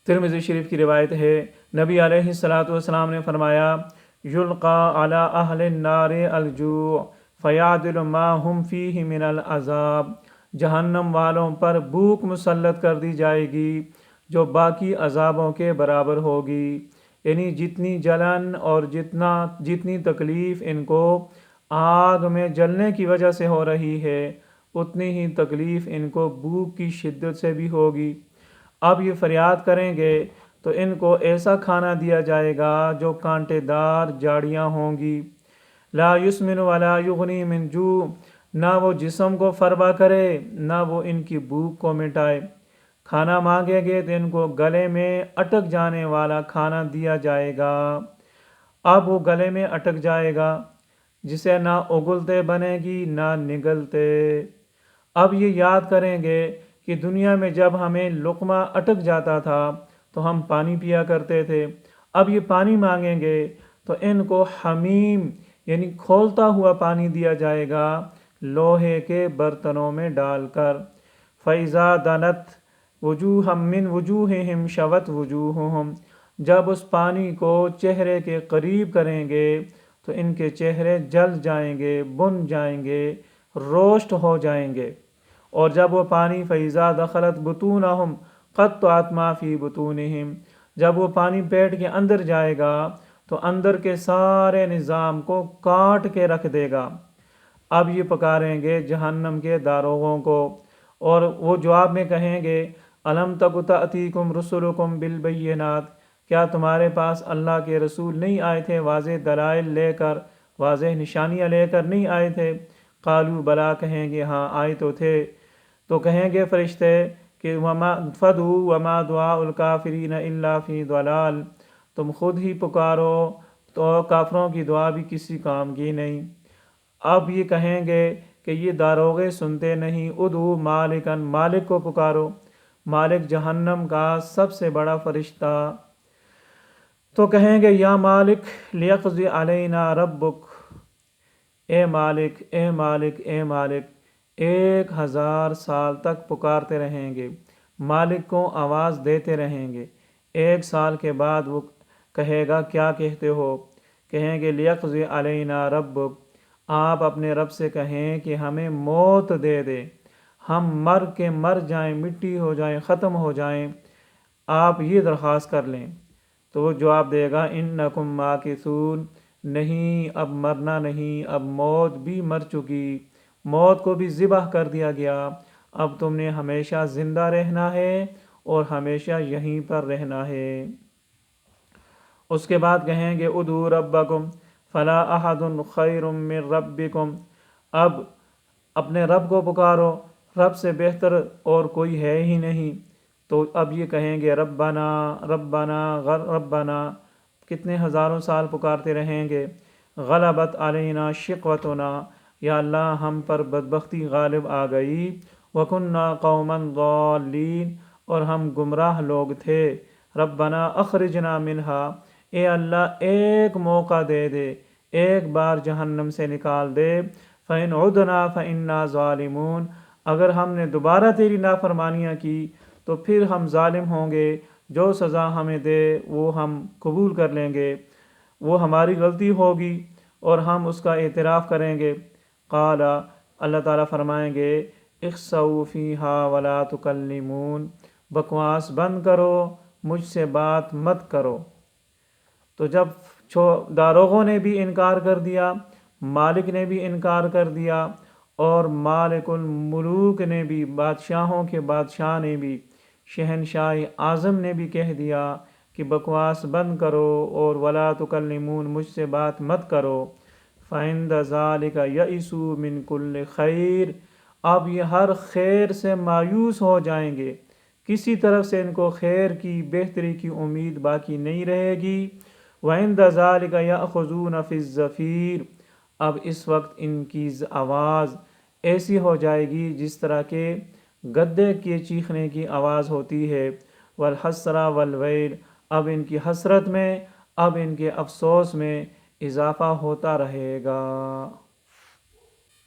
ترمذی شریف کی روایت ہے، نبی علیہ الصلوۃ والسلام نے فرمایا، یلقا علی اہل النار الجوع فیعدل ما ہم فیہ من العذاب، جہنم والوں پر بھوک مسلط کر دی جائے گی جو باقی عذابوں کے برابر ہوگی، یعنی جتنی جلن اور جتنی تکلیف ان کو آگ میں جلنے کی وجہ سے ہو رہی ہے، اتنی ہی تکلیف ان کو بھوک کی شدت سے بھی ہوگی۔ اب یہ فریاد کریں گے تو ان کو ایسا کھانا دیا جائے گا جو کانٹے دار جاڑیاں ہوں گی، لا یسمن ولا یغنی من جوع، نہ وہ جسم کو فربا کرے نہ وہ ان کی بھوک کو مٹائے۔ کھانا مانگیں گے تو ان کو گلے میں اٹک جانے والا کھانا دیا جائے گا، اب وہ گلے میں اٹک جائے گا جسے نہ اگلتے بنے گی نہ نگلتے۔ اب یہ یاد کریں گے کہ دنیا میں جب ہمیں لقمہ اٹک جاتا تھا تو ہم پانی پیا کرتے تھے، اب یہ پانی مانگیں گے تو ان کو حمیم یعنی کھولتا ہوا پانی دیا جائے گا لوہے کے برتنوں میں ڈال کر۔ فَإِذَا دَنَتْ وُجُوهًا مِّن وُجُوهِهِمْ شَوَتْ وُجُوهُهُمْ، جب اس پانی کو چہرے کے قریب کریں گے تو ان کے چہرے جل جائیں گے، بن جائیں گے، روشٹ ہو جائیں گے۔ اور جب وہ پانی فَإِذَا دَخَلَتْ بُطُونَهُمْ قَطَّعَتْ مَا فِي بُطُونِهِمْ، جب وہ پانی پیٹ کے اندر جائے گا تو اندر کے سارے نظام کو کاٹ کے رکھ دے گا۔ اب یہ پکاریں گے جہنم کے داروغوں کو اور وہ جواب میں کہیں گے، الم تک تأتیکم رسلکم بالبینات، کیا تمہارے پاس اللہ کے رسول نہیں آئے تھے واضح دلائل لے کر، واضح نشانیاں لے کر نہیں آئے تھے؟ قالوا بلا، کہیں گے ہاں آئے تو تھے۔ تو کہیں گے فرشتے کہ فدعوا وما دعاء الکافرین الا فی ضلال، تم خود ہی پکارو تو کافروں کی دعا بھی کسی کام کی نہیں۔ اب یہ کہیں گے کہ یہ داروغے سنتے نہیں، ادعوا مالکا، مالک کو پکارو، مالک جہنم کا سب سے بڑا فرشتہ۔ تو کہیں گے یا مالک لیقضی علینا ربک، اے مالک اے مالک اے مالک، 1000 سال تک پکارتے رہیں گے، مالک کو آواز دیتے رہیں گے۔ 1 سال کے بعد وہ کہے گا کیا کہتے ہو؟ کہیں گے لیقضی علینا ربک، آپ اپنے رب سے کہیں کہ ہمیں موت دے دے، ہم مر جائیں، مٹی ہو جائیں، ختم ہو جائیں، آپ یہ درخواست کر لیں۔ تو وہ جواب دے گا انکم ماکثون، نہیں اب مرنا نہیں، اب موت بھی مر چکی، موت کو بھی ذبح کر دیا گیا، اب تم نے ہمیشہ زندہ رہنا ہے اور ہمیشہ یہیں پر رہنا ہے۔ اس کے بعد کہیں گے ادعوا ربکم فلا احد خیر من ربکم، اب اپنے رب کو پکارو، رب سے بہتر اور کوئی ہے ہی نہیں۔ تو اب یہ کہیں گے ربنا ربنا ربنا، کتنے ہزاروں سال پکارتے رہیں گے، غلبت علینا شقوتنا، یا اللہ ہم پر بدبختی غالب آ گئی، وکنا قوما ضالین، اور ہم گمراہ لوگ تھے، ربنا اخرجنا منہا، اے اللہ ایک موقع دے دے، ایک بار جہنم سے نکال دے، فَإِنْ عُدْنَا فَإِنَّا ظَالِمُونَ، اگر ہم نے دوبارہ تیری نافرمانیاں کی تو پھر ہم ظالم ہوں گے، جو سزا ہمیں دے وہ ہم قبول کر لیں گے، وہ ہماری غلطی ہوگی اور ہم اس کا اعتراف کریں گے۔ قال، اللہ تعالیٰ فرمائیں گے اخسؤوا فیہا ولا تکلمون، بکواس بند کرو، مجھ سے بات مت کرو۔ تو جب داروغوں نے بھی انکار کر دیا، مالک نے بھی انکار کر دیا، اور مالک الملوک نے بھی، بادشاہوں کے بادشاہ نے بھی، شہنشاہ اعظم نے بھی کہہ دیا کہ بکواس بند کرو اور ولا تکلمون، مجھ سے بات مت کرو، فعند ذلک یئسوا من کل خیر، اب یہ ہر خیر سے مایوس ہو جائیں گے، کسی طرف سے ان کو خیر کی بہتری کی امید باقی نہیں رہے گی۔ وعند ذلک یأخذون فی الزفیر، اب اس وقت ان کی آواز ایسی ہو جائے گی جس طرح کہ گدے کے چیخنے کی آواز ہوتی ہے، والحسرہ والویل، اب ان کی حسرت میں، اب ان کے افسوس میں اضافہ ہوتا رہے گا۔